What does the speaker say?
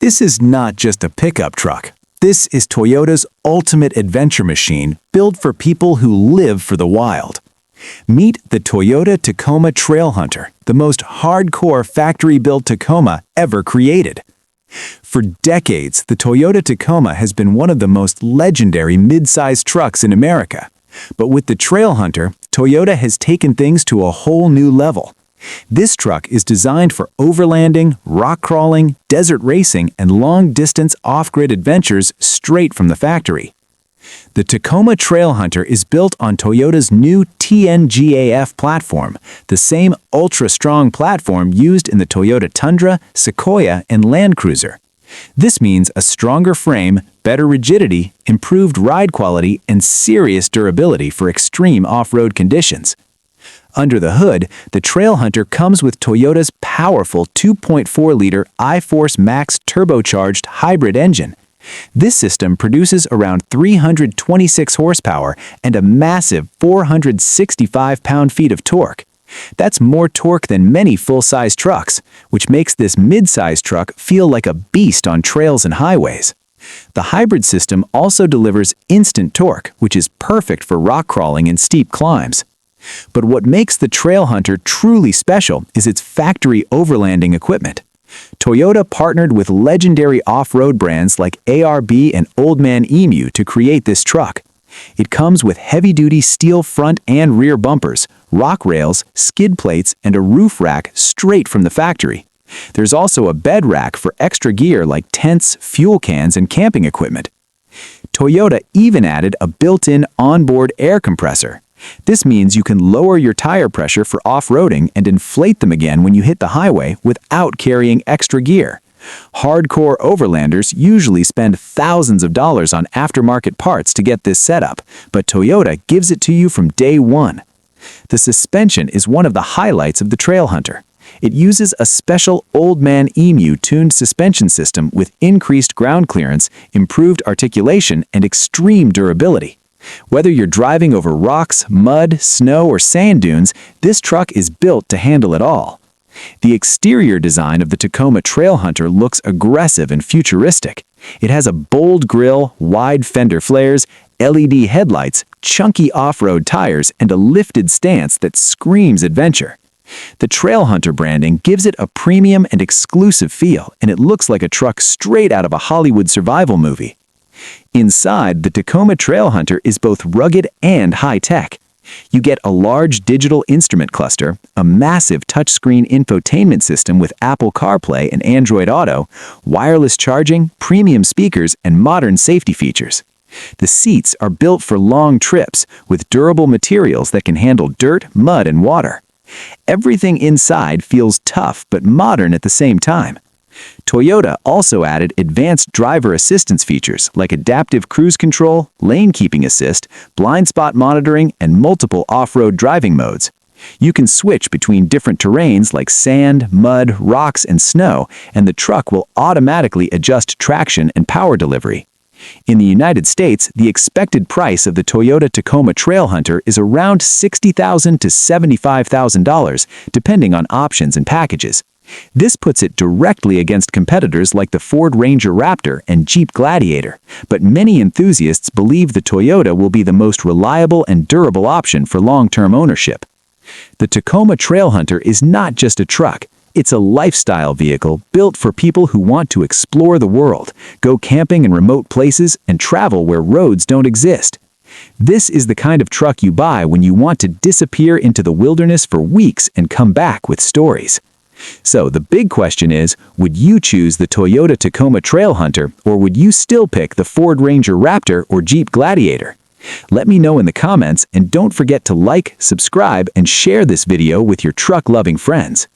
This is not just a pickup truck. This is Toyota's ultimate adventure machine built for people who live for the wild. Meet the Toyota Tacoma Trailhunter, the most hardcore factory-built Tacoma ever created. For decades, the Toyota Tacoma has been one of the most legendary mid-size trucks in America. But with the Trailhunter, Toyota has taken things to a whole new level. This truck is designed for overlanding, rock crawling, desert racing, and long-distance off-grid adventures straight from the factory. The Tacoma Trailhunter is built on Toyota's new TNGAF platform, the same ultra-strong platform used in the Toyota Tundra, Sequoia, and Land Cruiser. This means a stronger frame, better rigidity, improved ride quality, and serious durability for extreme off-road conditions. Under the hood, the Trailhunter comes with Toyota's powerful 2.4-liter iForce Max turbocharged hybrid engine. This system produces around 326 horsepower and a massive 465 pound-feet of torque. That's more torque than many full-size trucks, which makes this mid-size truck feel like a beast on trails and highways. The hybrid system also delivers instant torque, which is perfect for rock crawling and steep climbs. But what makes the Trailhunter truly special is its factory overlanding equipment. Toyota partnered with legendary off-road brands like ARB and Old Man Emu to create this truck. It comes with heavy-duty steel front and rear bumpers, rock rails, skid plates, and a roof rack straight from the factory. There's also a bed rack for extra gear like tents, fuel cans, and camping equipment. Toyota even added a built-in onboard air compressor. This means you can lower your tire pressure for off-roading and inflate them again when you hit the highway without carrying extra gear. Hardcore overlanders usually spend thousands of dollars on aftermarket parts to get this setup, but Toyota gives it to you from day one. The suspension is one of the highlights of the Trailhunter. It uses a special Old Man Emu tuned suspension system with increased ground clearance, improved articulation, and extreme durability. Whether you're driving over rocks, mud, snow, or sand dunes, this truck is built to handle it all. The exterior design of the Tacoma Trailhunter looks aggressive and futuristic. It has a bold grille, wide fender flares, LED headlights, chunky off-road tires, and a lifted stance that screams adventure. The Trailhunter branding gives it a premium and exclusive feel, and it looks like a truck straight out of a Hollywood survival movie. Inside, the Tacoma Trailhunter is both rugged and high-tech. You get a large digital instrument cluster, a massive touchscreen infotainment system with Apple CarPlay and Android Auto, wireless charging, premium speakers, and modern safety features. The seats are built for long trips with durable materials that can handle dirt, mud, and water. Everything inside feels tough but modern at the same time. Toyota also added advanced driver assistance features like adaptive cruise control, lane keeping assist, blind spot monitoring, and multiple off-road driving modes. You can switch between different terrains like sand, mud, rocks, and snow, and the truck will automatically adjust traction and power delivery. In the United States, the expected price of the Toyota Tacoma Trailhunter is around $60,000 to $75,000, depending on options and packages. This puts it directly against competitors like the Ford Ranger Raptor and Jeep Gladiator, but many enthusiasts believe the Toyota will be the most reliable and durable option for long-term ownership. The Tacoma Trailhunter is not just a truck, it's a lifestyle vehicle built for people who want to explore the world, go camping in remote places, and travel where roads don't exist. This is the kind of truck you buy when you want to disappear into the wilderness for weeks and come back with stories. So the big question is, would you choose the Toyota Tacoma Trailhunter, or would you still pick the Ford Ranger Raptor or Jeep Gladiator? Let me know in the comments, and don't forget to like, subscribe, and share this video with your truck-loving friends.